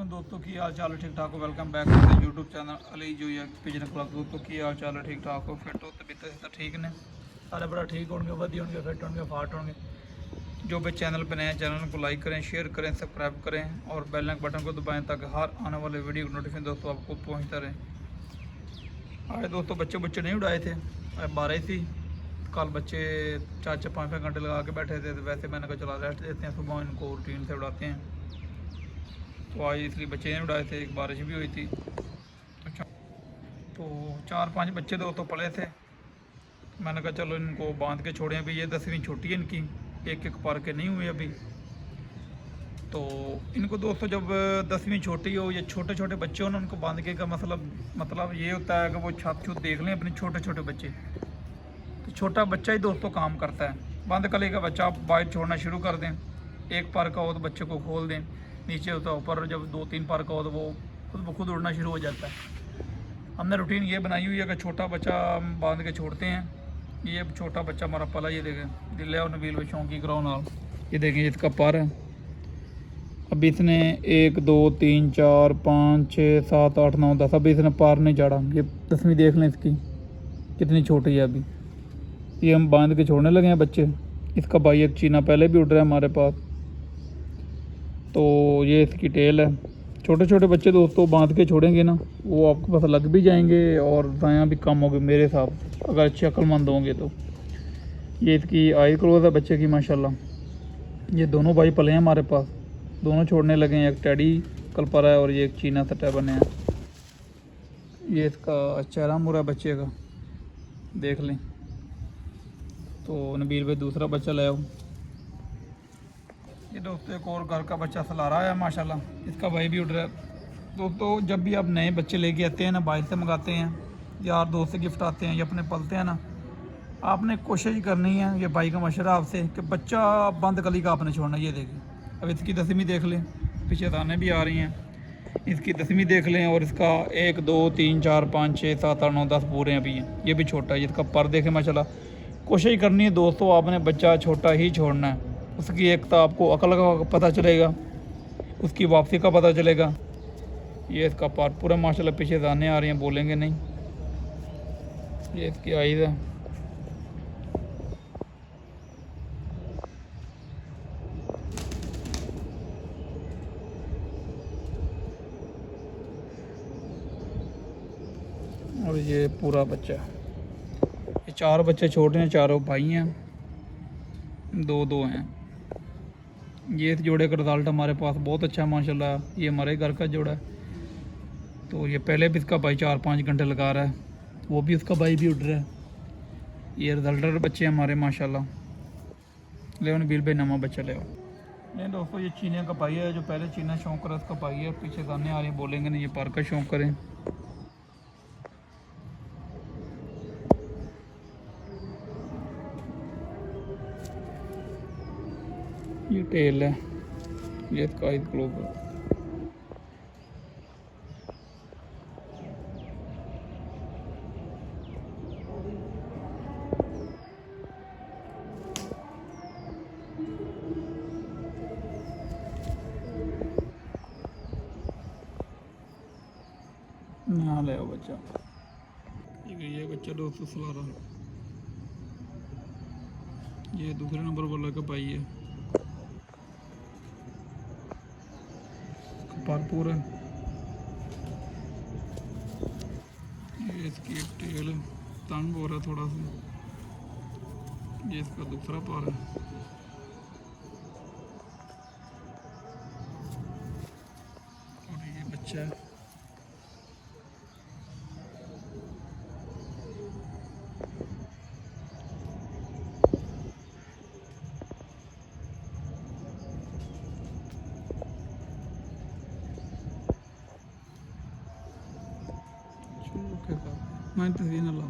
दोस्तों की हाल चाल ठीक ठाक हो। Welcome back to YouTube channel Ali जो पिजन क्लब। दोस्तों की हाल चाल ठीक ठाक हो, फिट हो, तबीयत तो ठीक ने, सारे बड़ा ठीक होंगे, वधिया होंगे, फिट होंगे, फाट होंगे। जो भी चैनल पर नए चैनल को लाइक करें, शेयर करें, सब्सक्राइब करें और बेल आइकन बटन को दबाएं ताकि हर आने वाले वीडियो की नोटिफिकेशन दोस्तों आपको पहुँचता रहे। आज दोस्तों बच्चे नहीं उड़ाए थे, आज 12 थी। कल बच्चे 4-5 घंटे लगा के बैठे थे, तो वैसे मैंने कहा चला रेस्ट देते हैं, सुबह इनको रूटीन से उड़ाते हैं। तो आज इसलिए बच्चे नहीं उड़ाए थे, एक बारिश भी हुई थी। तो 4-5 बच्चे दोस्तों पड़े थे, मैंने कहा चलो इनको बांध के छोड़ें। अभी ये 10वीं छुट्टी है इनकी, एक पार के नहीं हुए अभी। तो इनको दोस्तों जब 10वीं छोटी हो, ये छोटे छोटे बच्चे हो ना, उनको बांध के का मतलब ये होता है कि वो छत छूत देख लें अपने छोटे छोटे बच्चे। तो छोटा बच्चा ही दोस्तों काम करता है। बंद कली का बच्चा आप बाहर छोड़ना शुरू कर दें, एक पार का हो तो बच्चे को खोल दें, नीचे होता है ऊपर, जब 2-3 पार का हो तो वो खुद ब खुद उड़ना शुरू हो जाता है। हमने रूटीन ये बनाई हुई है कि छोटा बच्चा बांध के छोड़ते हैं। ये छोटा बच्चा हमारा पला, ये देखें दिल और नबील व शौकी कराओ नाल, ये देखें इसका पर है। अभी इसने 1 2 3 4 5 6 7 8 9 10 अभी इसने पार नहीं चढ़ा। ये 10वीं देख लें इसकी कितनी छोटी है अभी। ये हम बांध के छोड़ने लगे हैं बच्चे। इसका भाई एक चीना पहले भी उड़ रहा है हमारे पास। तो ये इसकी टेल है। छोटे छोटे बच्चे दोस्तों बांध के छोड़ेंगे ना, वो आपके पास लग भी जाएंगे और दायाँ भी कम होगी मेरे हिसाब से, अगर अच्छे अक्लमंद होंगे तो। ये इसकी आई क्लोज है बच्चे की माशाल्लाह। ये दोनों भाई पले हैं हमारे पास, दोनों छोड़ने लगे हैं। एक टैडी कलपरा है और ये एक चीना सटा बने हैं। ये इसका चेहरा मुरा बच्चे का देख लें। तो नबील भाई दूसरा बच्चा ले आओ। ये दोस्तों एक और घर का बच्चा सला रहा है माशाल्लाह, इसका भाई भी उड़ रहा है। दोस्तों जब भी आप नए बच्चे लेके आते हैं ना, बाहर से मंगाते हैं, यार दोस्त से गिफ्ट आते हैं या अपने पलते हैं ना, आपने कोशिश करनी है, ये भाई का मशवरा आपसे, कि बच्चा बंद कली का आपने छोड़ना। ये देखें अब इसकी 10वीं देख लें, पीछे दाने भी आ रही हैं। इसकी 10वीं देख लें और इसका 1 2 3 4 5 6 7 8 9 10 पूरे अभी हैं। ये भी छोटा है, इसका पर देखें माशाल्लाह। कोशिश करनी है दोस्तों आपने बच्चा छोटा ही छोड़ना है। उसकी एक तो आपको अकल का पता चलेगा, उसकी वापसी का पता चलेगा। ये इसका पार पूरा माशाल्लाह, पीछे दाने आ रही हैं, बोलेंगे नहीं। ये इसकी आइज़ है। और ये पूरा बच्चा, ये 4 बच्चे छोटे हैं, चारों भाई हैं, 2-2 हैं। ये इस जोड़े का रिज़ल्ट हमारे पास बहुत अच्छा है माशाल्लाह। ये हमारे घर का जोड़ा है। तो ये पहले भी इसका भाई 4-5 घंटे लगा रहा है, वो भी उसका भाई भी उड़ रहा है। ये रिजल्टर बच्चे हमारे माशाल्लाह। ले बिल भाई नवा बच्चा ले। नहीं दोस्तों ये चीने का भाई है, जो पहले चीना शौक करा उसका भाई है। पीछे दाने आ रहे हैं, बोलेंगे नहीं, ये पार का शौक करें। ये टेल है, ये इसका आइज क्लोज है। यहाँ ले आओ बच्चा, ये बच्चा दोस्तों सला रहा, ये दूसरे नंबर वाला का भाई है। भरपूर है। ये इसकी एक टेल है, तंग हो रहा है थोड़ा सा। ये इसका दूसरा पार है। और ये बच्चा है। मैं तस्वीर ला